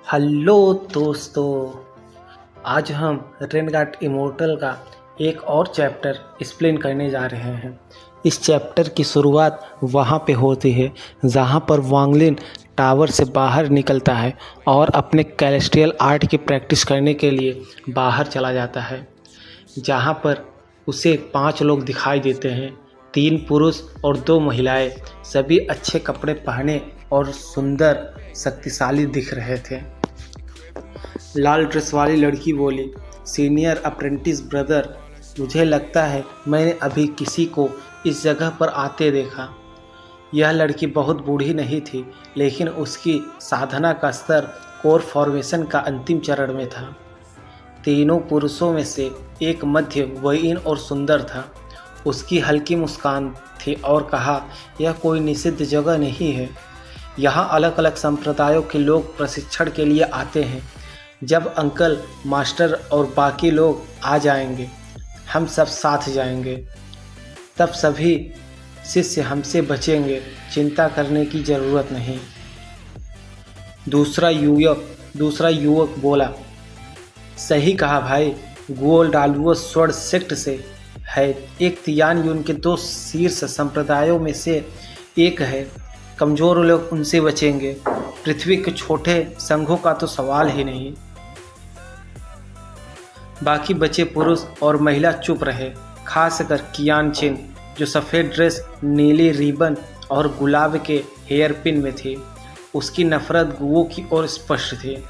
Hello दोस्तों, आज हम रेनगार्ड इमोर्टल का एक और चैप्टर एक्सप्लेन करने जा रहे हैं। इस चैप्टर की शुरुआत वहाँ पे होती है जहाँ पर वांगलिन टावर से बाहर निकलता है और अपने कैलेस्ट्रियल आर्ट की प्रैक्टिस करने के लिए बाहर चला जाता है, जहाँ पर उसे 5 लोग दिखाई देते हैं, 3 पुरुष और 2 महिलाएं। सभी अच्छे कपड़े पहने और सुंदर शक्तिशाली दिख रहे थे। लाल ड्रेस वाली लड़की बोली, सीनियर अप्रेंटिस ब्रदर, मुझे लगता है मैंने अभी किसी को इस जगह पर आते देखा। यह लड़की बहुत बूढ़ी नहीं थी, लेकिन उसकी साधना का स्तर कोर फॉर्मेशन का अंतिम चरण में था। तीनों पुरुषों में से एक मध्य वयीन और सुंदर था। उसकी हल्की मुस्कान थी और कहा, यह कोई निषिद्ध जगह नहीं है। यहाँ अलग अलग संप्रदायों के लोग प्रशिक्षण के लिए आते हैं। जब अंकल, मास्टर और बाकी लोग आ जाएंगे, हम सब साथ जाएंगे। तब सभी शिष्य हमसे बचेंगे, चिंता करने की ज़रूरत नहीं। दूसरा युवक बोला, सही कहा भाई, गुओल डालुओ स्वर्ण सेक्ट से है। एक तियान यून के 2 शीर्ष संप्रदायों में से एक है। कमज़ोर लोग उनसे बचेंगे। पृथ्वी के छोटे संघों का तो सवाल ही नहीं। बाकी बचे पुरुष और महिला चुप रहे, खासकर कियान चिन, जो सफ़ेद ड्रेस, नीली रिबन और गुलाब के हेयर पिन में थी। उसकी नफरत गुओ की ओर स्पष्ट थी।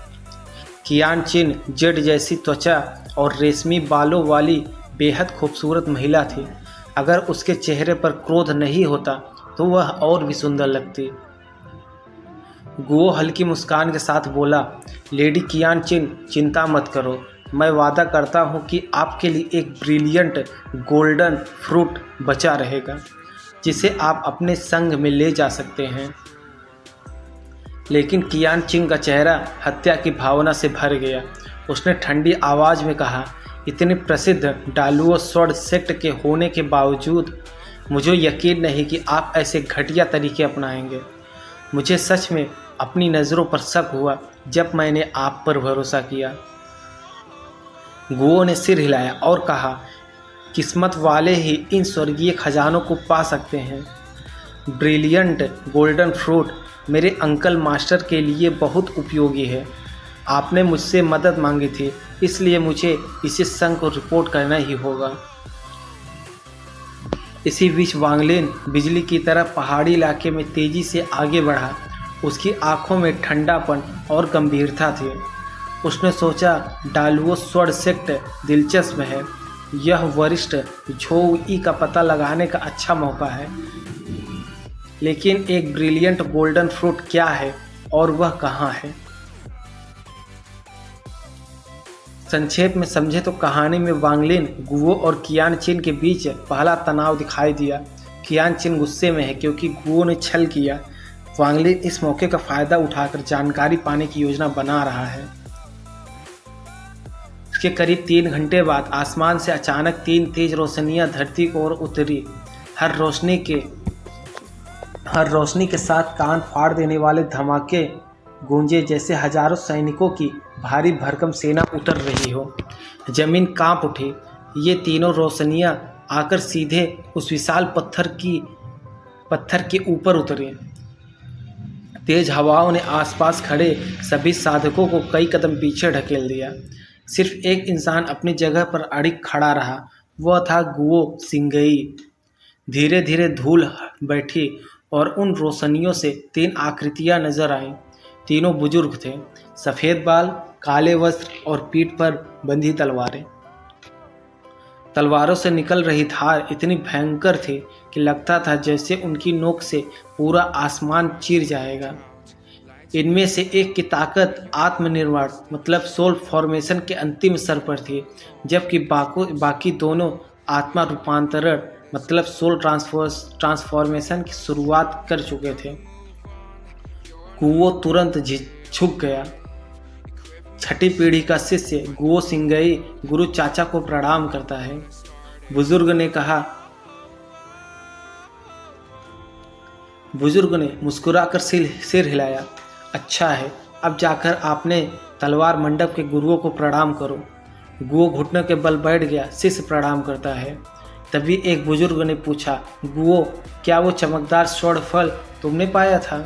कियान चिन जेड जैसी त्वचा और रेशमी बालों वाली बेहद खूबसूरत महिला थी। अगर उसके चेहरे पर क्रोध नहीं होता तो वह और भी सुंदर लगती। गुओ हल्की मुस्कान के साथ बोला, लेडी कियान चिन, चिंता मत करो। मैं वादा करता हूँ कि आपके लिए एक ब्रिलियंट गोल्डन फ्रूट बचा रहेगा, जिसे आप अपने संग में ले जा सकते हैं। लेकिन कियान चिंग का चेहरा हत्या की भावना से भर गया। उसने ठंडी आवाज़ में कहा, इतने प्रसिद्ध डालुओ स्वर्ण सेक्ट के होने के बावजूद मुझे यकीन नहीं कि आप ऐसे घटिया तरीके अपनाएंगे। मुझे सच में अपनी नज़रों पर शक हुआ जब मैंने आप पर भरोसा किया। गुओ ने सिर हिलाया और कहा, किस्मत वाले ही इन स्वर्गीय खजानों को पा सकते हैं। ब्रिलियंट गोल्डन फ्रूट मेरे अंकल मास्टर के लिए बहुत उपयोगी है। आपने मुझसे मदद मांगी थी, इसलिए मुझे इसे संघ को रिपोर्ट करना ही होगा। इसी बीच वांगलिन बिजली की तरह पहाड़ी इलाके में तेजी से आगे बढ़ा। उसकी आंखों में ठंडापन और गंभीरता थी। उसने सोचा, डालुओ स्वर्ण सेक्ट दिलचस्प है। यह वरिष्ठ झोई का पता लगाने का अच्छा मौका है। लेकिन एक ब्रिलियंट गोल्डन फ्रूट क्या है और वह कहाँ है? संक्षेप में समझे तो कहानी में वांगलिन, गुओ और कियान चिन के बीच पहला तनाव दिखाई दिया। कियान चिन गुस्से में है क्योंकि गुओ ने छल किया। वांगलिन इस मौके का फायदा उठाकर जानकारी पाने की योजना बना रहा है। इसके करीब 3 घंटे बाद आसमान से अचानक 3 तेज रोशनियां धरती की ओर उतरी। हर रोशनी के साथ कान फाड़ देने वाले धमाके गूंजे, जैसे हजारों सैनिकों की भारी भरकम सेना उतर रही हो। जमीन कांप उठी। ये तीनों रोशनियां आकर सीधे उस विशाल पत्थर के ऊपर उतरी। तेज हवाओं ने आसपास खड़े सभी साधकों को कई कदम पीछे ढकेल दिया। सिर्फ एक इंसान अपनी जगह पर अड़िग खड़ा रहा। वह था गुओ सिंगई। धीरे धीरे धूल बैठी और उन रोशनियों से 3 आकृतियां नजर आईं। तीनों बुजुर्ग थे, सफ़ेद बाल, काले वस्त्र और पीठ पर बंधी तलवारें। तलवारों से निकल रही धार इतनी भयंकर थी कि लगता था जैसे उनकी नोक से पूरा आसमान चीर जाएगा। इनमें से एक की ताकत आत्मनिर्वाण मतलब सोल फॉर्मेशन के अंतिम स्तर पर थी, जबकि बाकी दोनों आत्मा रूपांतरण मतलब सोल ट्रांसफॉर्मेशन की शुरुआत कर चुके थे। गुओ तुरंत झुक गया। छठी पीढ़ी का शिष्य गुओ सिंगई गुरु चाचा को प्रणाम करता है। बुजुर्ग ने मुस्कुराकर सिर हिलाया। अच्छा है, अब जाकर आपने तलवार मंडप के गुरुओं को प्रणाम करो। गुओ घुटनों के बल बैठ गया, शिष्य प्रणाम करता है। तभी एक बुजुर्ग ने पूछा, गुओ, क्या वो चमकदार स्वर्ण फल तुमने पाया था?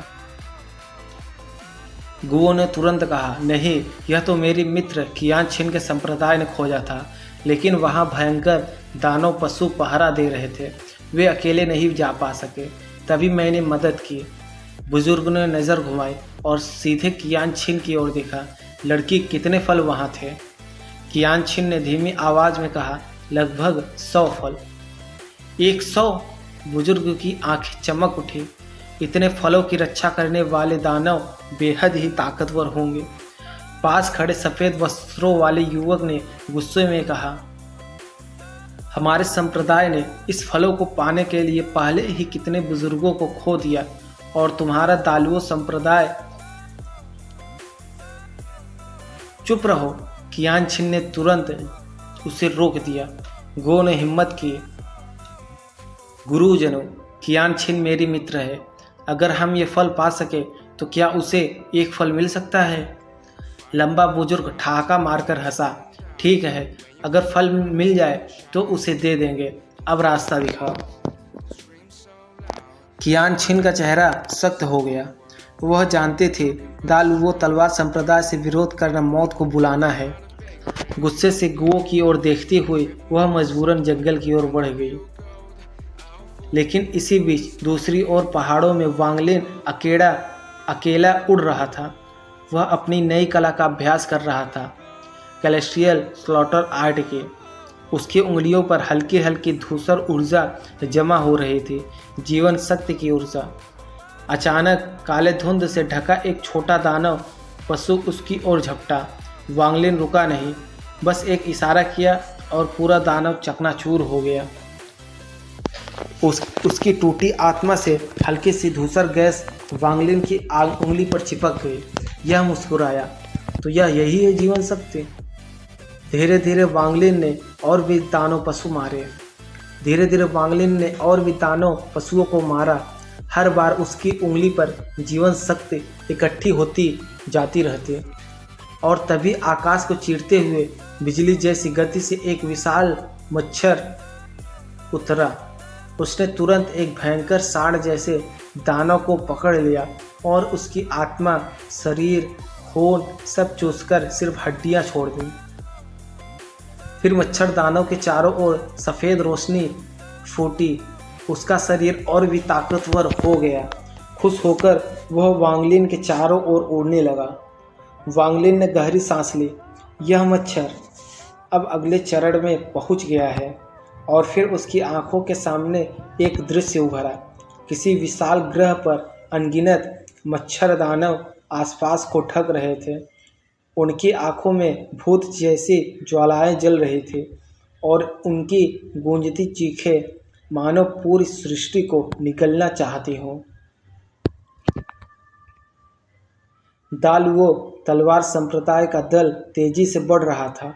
गुओ ने तुरंत कहा, नहीं, यह तो मेरी मित्र कियान छिन के संप्रदाय ने खोजा था, लेकिन वहाँ भयंकर दानव पशु पहरा दे रहे थे, वे अकेले नहीं जा पा सके, तभी मैंने मदद की। बुजुर्ग ने नज़र घुमाई और सीधे कियान छिन की ओर देखा। लड़की, कितने फल वहाँ थे? कियान छिन ने धीमी आवाज़ में कहा, लगभग 100 फल। 100? बुजुर्ग की आंखें चमक उठी। इतने फलों की रक्षा करने वाले दानव बेहद ही ताकतवर होंगे। पास खड़े सफ़ेद वस्त्रों वाले युवक ने गुस्से में कहा, हमारे संप्रदाय ने इस फलों को पाने के लिए पहले ही कितने बुजुर्गों को खो दिया, और तुम्हारा दालुओ संप्रदाय। चुप रहो, कियान छिन ने तुरंत उसे रोक दिया। गो ने हिम्मत की, गुरुजनों, कियान छिन मेरी मित्र है, अगर हम ये फल पा सके तो क्या उसे एक फल मिल सकता है? लंबा बुजुर्ग ठहाका मारकर हंसा, ठीक है, अगर फल मिल जाए तो उसे दे देंगे, अब रास्ता दिखाओ। कियान छिन का चेहरा सख्त हो गया। वह जानते थे दालुओ तलवार संप्रदाय से विरोध करना मौत को बुलाना है। गुस्से से गुओ की ओर देखते हुए वह मजबूरन जंगल की ओर बढ़ गई। लेकिन इसी बीच दूसरी ओर पहाड़ों में वांगलिन अकेला उड़ रहा था। वह अपनी नई कला का अभ्यास कर रहा था, कैलेस्ट्रियल स्लॉटर आर्ट के। उसकी उंगलियों पर हल्की हल्की धूसर ऊर्जा जमा हो रही थी, जीवन शक्ति की ऊर्जा। अचानक काले धुंध से ढका एक छोटा दानव पशु उसकी ओर झपटा। वांगलिन रुका नहीं, बस एक इशारा किया और पूरा दानव चकनाचूर हो गया। उसकी टूटी आत्मा से हल्की सी धूसर गैस वांगलिन की उंगली पर चिपक गई। यह मुस्कुराया, तो यही है जीवन शक्ति। धीरे धीरे वांगलिन ने और भी दानव पशु मारे। धीरे धीरे वांगलिन ने और भी दानव पशुओं को मारा। हर बार उसकी उंगली पर जीवन शक्ति इकट्ठी होती जाती रहती, और तभी आकाश को चीरते हुए बिजली जैसी गति से एक विशाल मच्छर उतरा। उसने तुरंत एक भयंकर सांड जैसे दानव को पकड़ लिया और उसकी आत्मा, शरीर, खून सब चूसकर सिर्फ हड्डियां छोड़ दी। फिर मच्छर दानव के चारों ओर सफ़ेद रोशनी फूटी। उसका शरीर और भी ताकतवर हो गया। खुश होकर वह वांगलिन के चारों ओर उड़ने लगा। वांगलिन ने गहरी सांस ली। यह मच्छर अब अगले चरण में पहुंच गया है। और फिर उसकी आंखों के सामने एक दृश्य उभरा। किसी विशाल ग्रह पर अनगिनत मच्छर दानव आसपास को ढक रहे थे। उनकी आंखों में भूत जैसी ज्वालाएं जल रही थी, और उनकी गूंजती चीखें मानो पूरी सृष्टि को निगलना चाहती हों। दालुओ तलवार संप्रदाय का दल तेजी से बढ़ रहा था।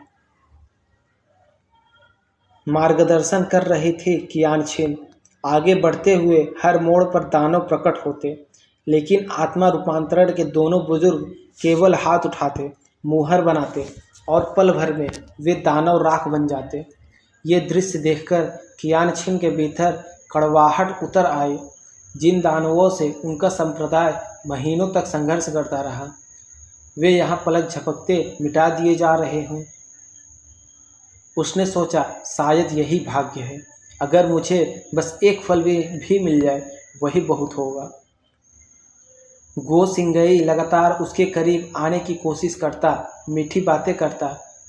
मार्गदर्शन कर रही थी कियान छिन। आगे बढ़ते हुए हर मोड़ पर दानव प्रकट होते, लेकिन आत्मा रूपांतरण के दोनों बुजुर्ग केवल हाथ उठाते, मुहर बनाते, और पल भर में वे दानव राख बन जाते। ये दृश्य देखकर कियान छिन के भीतर कड़वाहट उतर आई। जिन दानवों से उनका संप्रदाय महीनों तक संघर्ष करता रहा, वे यहाँ पलक झपकते मिटा दिए जा रहे हों। उसने सोचा, शायद यही भाग्य है। अगर मुझे बस एक फल भी मिल जाए, वही बहुत होगा। गो सिंगई लगातार उसके करीब आने की कोशिश करता, मीठी बातें करता,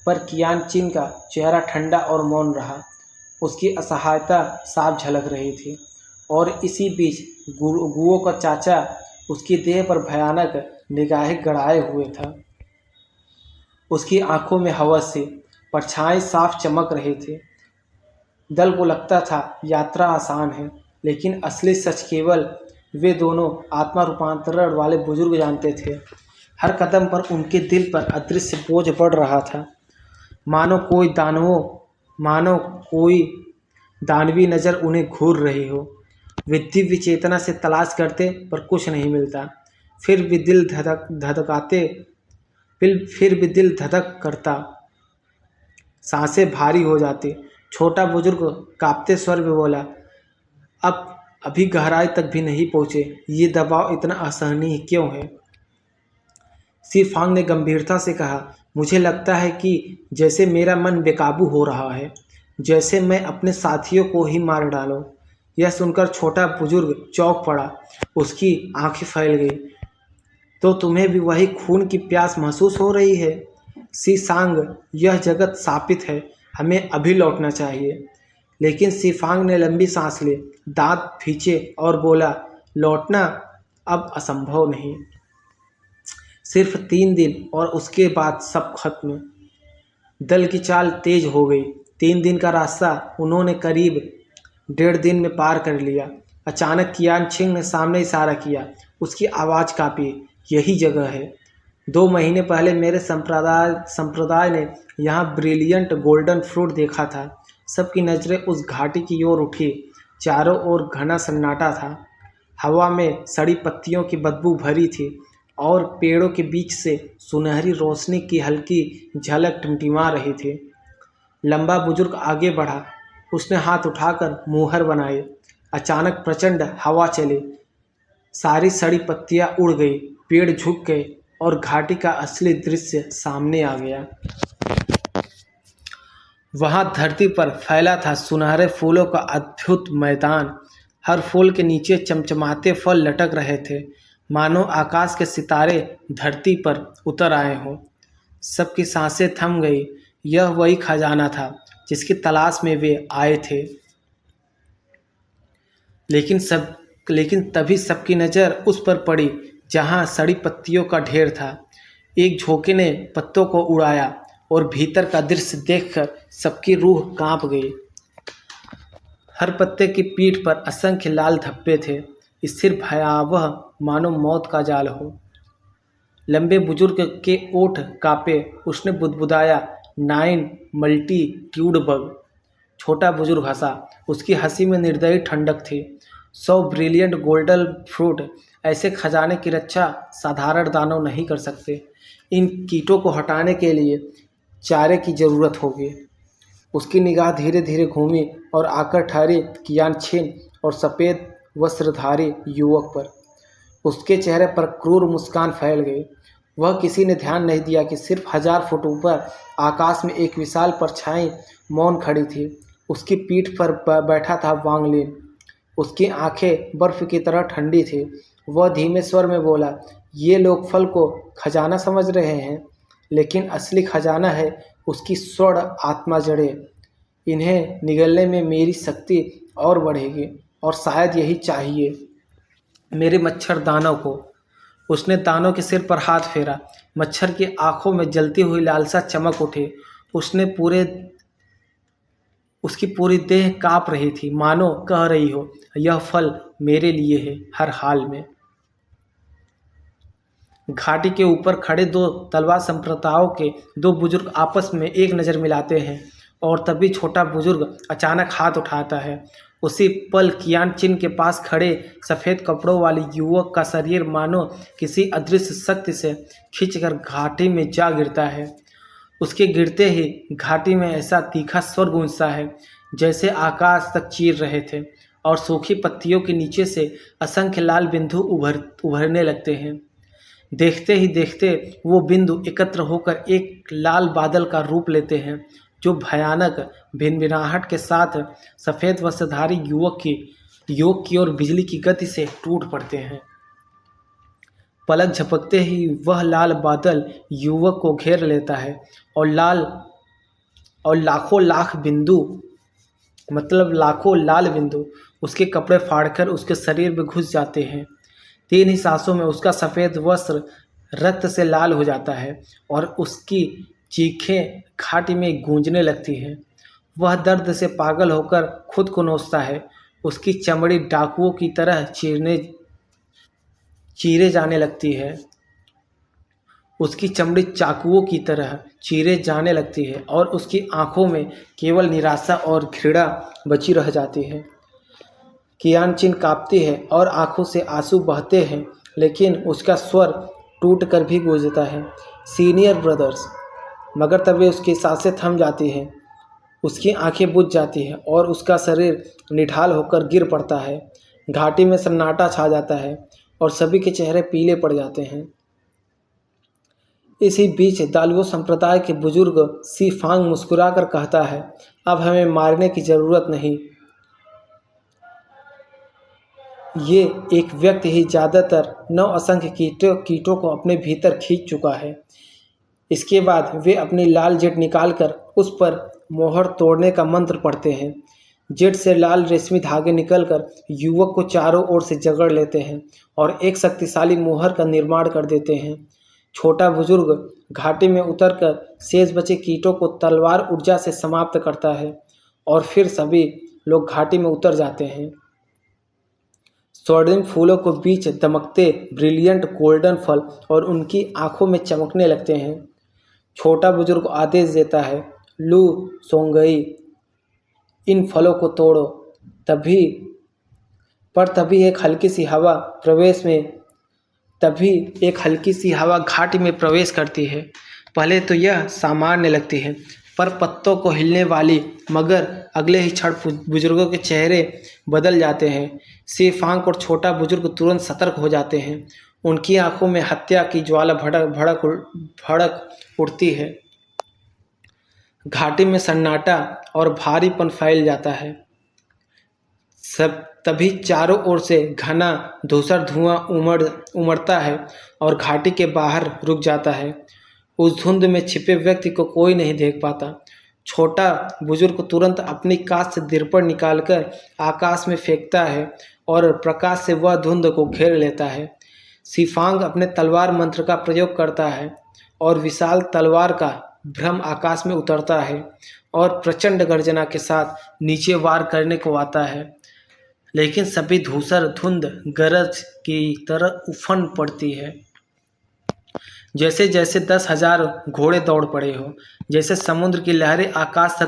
पर कियान छिन का चेहरा ठंडा और मौन रहा। उसकी असहायता साफ झलक रही थी। और इसी बीच गुओ का चाचा उसकी देह पर भयानक निगाहें गड़ाए हुए था। उसकी आंखों में हवस थी, परछाई साफ चमक रही थी। दल को लगता था यात्रा आसान है, लेकिन असली सच केवल वे दोनों आत्मा रूपांतरण वाले बुजुर्ग जानते थे। हर कदम पर उनके दिल पर अदृश्य बोझ बढ़ रहा था, मानो कोई दानवी नज़र उन्हें घूर रही हो। वे दिव्य चेतना से तलाश करते, पर कुछ नहीं मिलता। फिर भी दिल धधक करता, सांसें भारी हो जाती। छोटा बुजुर्ग कांपते स्वर में बोला, अब अभी गहराई तक भी नहीं पहुँचे, ये दबाव इतना असहनीय क्यों है? सी फांग ने गंभीरता से कहा, मुझे लगता है कि जैसे मेरा मन बेकाबू हो रहा है, जैसे मैं अपने साथियों को ही मार डालूं। यह सुनकर छोटा बुजुर्ग चौंक पड़ा, उसकी आंखें फैल गई। तो तुम्हें भी वही खून की प्यास महसूस हो रही है? सी सांग, यह जगत शापित है, हमें अभी लौटना चाहिए। लेकिन सी फांग ने लंबी सांस ली, दांत खींचे और बोला, लौटना अब असंभव नहीं। सिर्फ 3 दिन और उसके बाद सब खत्म। दल की चाल तेज हो गई। 3 दिन का रास्ता उन्होंने करीब 1.5 दिन में पार कर लिया। अचानक कियान छिंग ने सामने इशारा किया। उसकी आवाज़ कांपी, यही जगह है। 2 महीने पहले मेरे संप्रदाय ने यहाँ ब्रिलियंट गोल्डन फ्रूट देखा था। सबकी नज़रें उस घाटी की ओर उठी। चारों ओर घना सन्नाटा था। हवा में सड़ी पत्तियों की बदबू भरी थी और पेड़ों के बीच से सुनहरी रोशनी की हल्की झलक टिमटिमा रही थी। लंबा बुजुर्ग आगे बढ़ा। उसने हाथ उठाकर मुहर बनाए। अचानक प्रचंड हवा चली। सारी सड़ी पत्तियां उड़ गई, पेड़ झुक गए और घाटी का असली दृश्य सामने आ गया। वहां धरती पर फैला था सुनहरे फूलों का अद्भुत मैदान। हर फूल के नीचे चमचमाते फल लटक रहे थे, मानो आकाश के सितारे धरती पर उतर आए हों। सबकी सांसें थम गई। यह वही खजाना था जिसकी तलाश में वे आए थे। लेकिन तभी सबकी नज़र उस पर पड़ी जहां सड़ी पत्तियों का ढेर था। एक झोंके ने पत्तों को उड़ाया और भीतर का दृश्य देखकर सबकी रूह कांप गई। हर पत्ते की पीठ पर असंख्य लाल धब्बे थे, स्थिर भयावह, मानो मौत का जाल हो। लंबे बुजुर्ग के ओठ कांपे। उसने बुदबुदाया, 9 मल्टीट्यूड बग। छोटा बुजुर्ग हंसा। उसकी हंसी में निर्दयी ठंडक थी। 100 ब्रिलियंट गोल्डन फ्रूट, ऐसे खजाने की रक्षा साधारण दानव नहीं कर सकते। इन कीटों को हटाने के लिए चारे की जरूरत होगी। उसकी निगाह धीरे धीरे घूमी और आकर ठहरी कियान छिन और सफ़ेद वस्त्रधारी युवक पर। उसके चेहरे पर क्रूर मुस्कान फैल गई। वह किसी ने ध्यान नहीं दिया कि सिर्फ 1000 फुट ऊपर आकाश में एक विशाल परछाई मौन खड़ी थी। उसकी पीठ पर बैठा था वांग लिन। उसकी आंखें बर्फ की तरह ठंडी थी। वह धीमे स्वर में बोला, ये लोग फल को खजाना समझ रहे हैं, लेकिन असली खजाना है उसकी स्वर्ण आत्मा जड़ें। इन्हें निगलने में मेरी शक्ति और बढ़ेगी, और शायद यही चाहिए मेरे मच्छर दानव को। उसने दानव के सिर पर हाथ फेरा। मच्छर की आंखों में जलती हुई लालसा चमक उठी। उसकी पूरी देह कांप रही थी, मानो कह रही हो, यह फल मेरे लिए है हर हाल में। घाटी के ऊपर खड़े 2 तलवार संप्रदायों के 2 बुजुर्ग आपस में एक नज़र मिलाते हैं और तभी छोटा बुजुर्ग अचानक हाथ उठाता है। उसी पल कियान चिन के पास खड़े सफ़ेद कपड़ों वाले युवक का शरीर मानो किसी अदृश्य शक्ति से खींचकर घाटी में जा गिरता है। उसके गिरते ही घाटी में ऐसा तीखा स्वर गूंजता है जैसे आकाश तक चीर रहे थे, और सूखी पत्तियों के नीचे से असंख्य लाल बिंदु उभरने लगते हैं। देखते ही देखते वो बिंदु एकत्र होकर एक लाल बादल का रूप लेते हैं, जो भयानक भिनभिनाहट के साथ सफ़ेद वस्त्रधारी युवक की ओर बिजली की गति से टूट पड़ते हैं। पलक झपकते ही वह लाल बादल युवक को घेर लेता है और लाखों लाल बिंदु उसके कपड़े फाड़कर उसके शरीर में घुस जाते हैं। 3 ही सांसों में उसका सफ़ेद वस्त्र रक्त से लाल हो जाता है और उसकी चीखें घाटी में गूंजने लगती हैं। वह दर्द से पागल होकर खुद को नोचता है। उसकी चमड़ी डाकुओं की तरह चीरे जाने लगती है। उसकी चमड़ी चाकुओं की तरह चीरे जाने लगती है और उसकी आंखों में केवल निराशा और घृणा बची रह जाती है। कियान चिन कांपती है और आंखों से आंसू बहते हैं। लेकिन उसका स्वर टूट कर भी गूंजता है, सीनियर ब्रदर्स। मगर तभी उसकी सांसें थम जाती हैं, उसकी आंखें बुझ जाती हैं और उसका शरीर निढाल होकर गिर पड़ता है। घाटी में सन्नाटा छा जाता है और सभी के चेहरे पीले पड़ जाते हैं। इसी बीच दालुओ संप्रदाय के बुजुर्ग सी फांग मुस्कुराकर कहता है, अब हमें मारने की जरूरत नहीं। ये एक व्यक्ति ही ज़्यादातर 9 असंख्य कीटों को अपने भीतर खींच चुका है। इसके बाद वे अपनी लाल जेट निकालकर उस पर मोहर तोड़ने का मंत्र पढ़ते हैं। जेट से लाल रेशमी धागे निकलकर युवक को चारों ओर से जकड़ लेते हैं और एक शक्तिशाली मोहर का निर्माण कर देते हैं। छोटा बुजुर्ग घाटी में उतरकर शेष बचे कीटों को तलवार ऊर्जा से समाप्त करता है और फिर सभी लोग घाटी में उतर जाते हैं। स्वर्णिम फूलों को बीच दमकते ब्रिलियंट गोल्डन फल और उनकी आंखों में चमकने लगते हैं। छोटा बुजुर्ग आदेश देता है, लू सोंगई, इन फलों को तोड़ो। तभी एक हल्की सी हवा घाटी में प्रवेश करती है। पहले तो यह सामान्य लगती है, पर पत्तों को हिलने वाली, मगर अगले ही क्षण बुजुर्गों के चेहरे बदल जाते हैं। सी फांग और छोटा बुजुर्ग तुरंत सतर्क हो जाते हैं। उनकी आंखों में हत्या की ज्वाला भड़क उठती है। घाटी में सन्नाटा और भारीपन फैल जाता है। तभी चारों ओर से घना धूसर धुआं उमड़ता है और घाटी के बाहर रुक जाता है। उस धुंध में छिपे व्यक्ति को कोई नहीं देख पाता। छोटा बुजुर्ग तुरंत अपनी कांच से दर्पण निकालकर आकाश में फेंकता है और प्रकाश से वह धुंध को घेर लेता है। सीफांग अपने तलवार मंत्र का प्रयोग करता है और विशाल तलवार का भ्रम आकाश में उतरता है और प्रचंड गर्जना के साथ नीचे वार करने को आता है। लेकिन सभी धूसर धुंध गरज की तरह उफन पड़ती है, जैसे जैसे 10,000 घोड़े दौड़ पड़े हो, जैसे समुद्र की लहरें आकाश तक